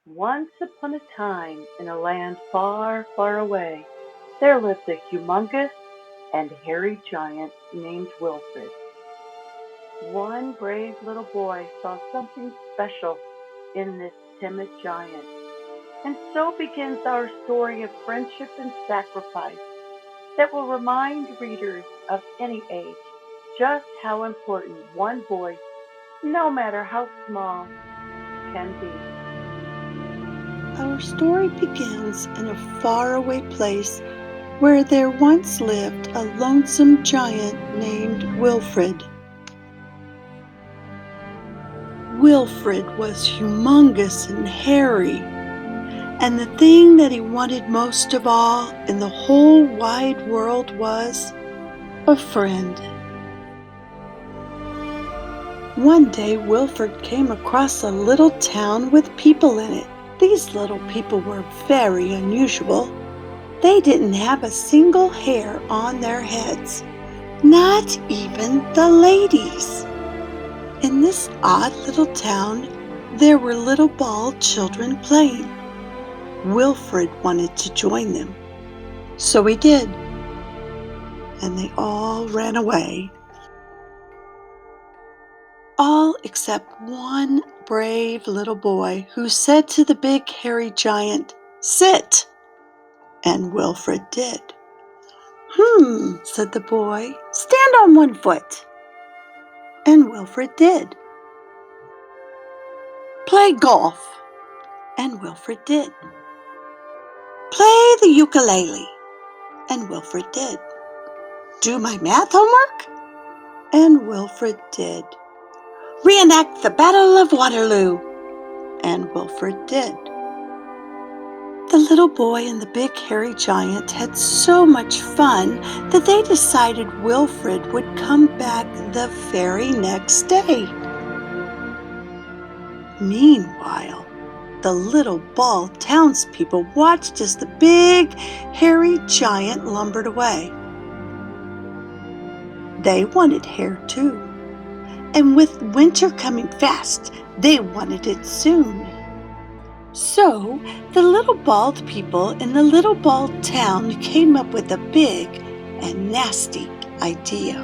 Once upon a time, in a land far, far away, there lived a humongous and hairy giant named Wilfred. One brave little boy saw something special in this timid giant. And so begins our story of friendship and sacrifice that will remind readers of any age just how important one voice, no matter how small, can be. Our story begins in a faraway place where there once lived a lonesome giant named Wilfred. Wilfred was humongous and hairy, and the thing that he wanted most of all in the whole wide world was a friend. One day, Wilfred came across a little town with people in it. These little people were very unusual. They didn't have a single hair on their heads, not even the ladies. In this odd little town, there were little bald children playing. Wilfred wanted to join them, so he did, and they all ran away. All except one brave little boy who said to the big hairy giant, "Sit!" And Wilfred did. Said the boy. "Stand on one foot." And Wilfred did. "Play golf." And Wilfred did. "Play the ukulele." And Wilfred did. "Do my math homework." And Wilfred did. "Reenact the Battle of Waterloo." And Wilfred did. The little boy and the big hairy giant had so much fun that they decided Wilfred would come back the very next day. Meanwhile, the little bald townspeople watched as the big hairy giant lumbered away. They wanted hair too, and with winter coming fast, they wanted it soon. So the little bald people in the little bald town came up with a big and nasty idea.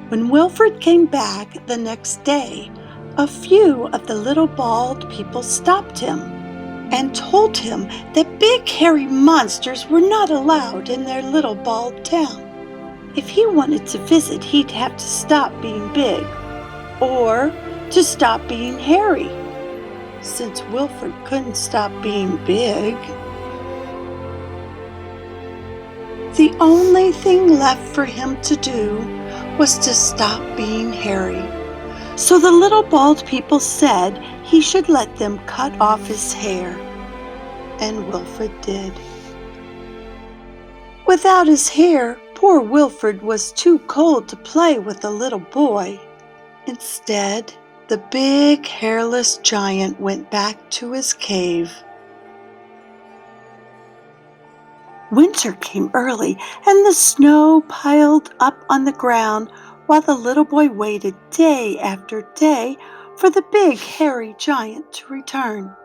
When Wilfred came back the next day, a few of the little bald people stopped him and told him that big hairy monsters were not allowed in their little bald town. If he wanted to visit, he'd have to stop being big or to stop being hairy, since Wilfred couldn't stop being big. The only thing left for him to do was to stop being hairy. So the little bald people said he should let them cut off his hair, and Wilfred did. Without his hair, poor Wilfred was too cold to play with the little boy. Instead, the big hairless giant went back to his cave. Winter came early, and the snow piled up on the ground while the little boy waited day after day for the big hairy giant to return.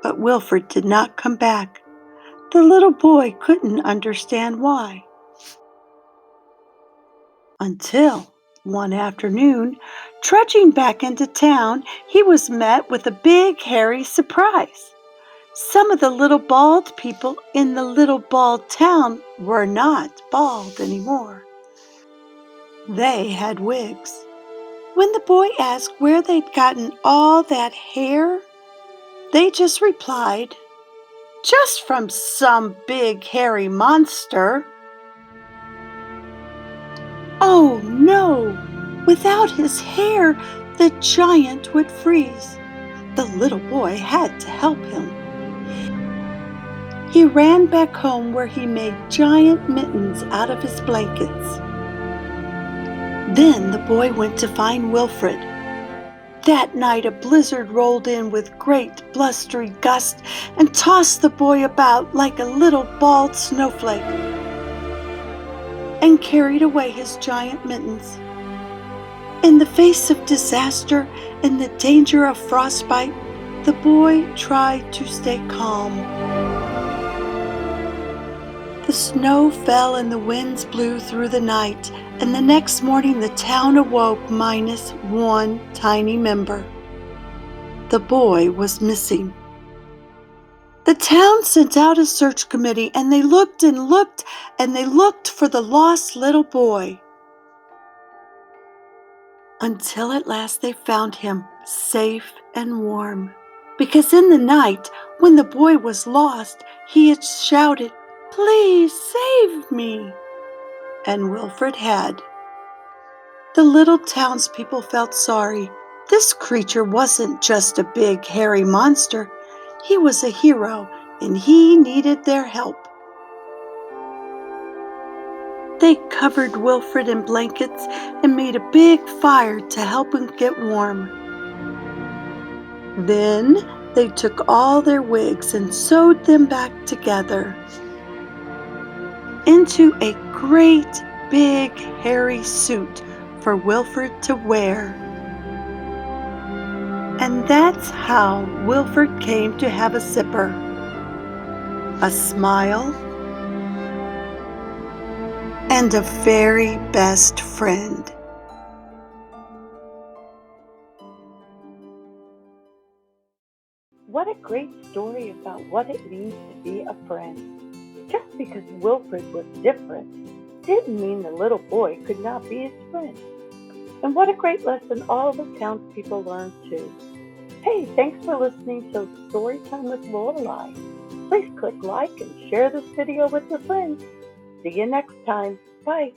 But Wilfred did not come back. The little boy couldn't understand why. Until one afternoon, trudging back into town, he was met with a big hairy surprise. Some of the little bald people in the little bald town were not bald anymore. They had wigs. When the boy asked where they'd gotten all that hair, they just replied, "Just from some big hairy monster." Oh no! Without his hair, the giant would freeze. The little boy had to help him. He ran back home where he made giant mittens out of his blankets. Then the boy went to find Wilfred. That night a blizzard rolled in with great blustery gusts and tossed the boy about like a little bald snowflake and carried away his giant mittens. In the face of disaster and the danger of frostbite, the boy tried to stay calm. The snow fell and the winds blew through the night, and the next morning the town awoke minus one tiny member. The boy was missing. The town sent out a search committee, and they looked and looked, and they looked for the lost little boy. Until at last they found him safe and warm. Because in the night, when the boy was lost, he had shouted, "Please save me!" And Wilfred had. The little townspeople felt sorry. This creature wasn't just a big, hairy monster. He was a hero, and he needed their help. They covered Wilfred in blankets and made a big fire to help him get warm. Then they took all their wigs and sewed them back together into a great, big, hairy suit for Wilfred to wear. And that's how Wilfred came to have a zipper, a smile, and a very best friend. What a great story about what it means to be a friend. Just because Wilfred was different didn't mean the little boy could not be his friend. And what a great lesson all the townspeople learned too. Hey, thanks for listening to Storytime with Lorelei. Please click like and share this video with your friends. See you next time. Bye.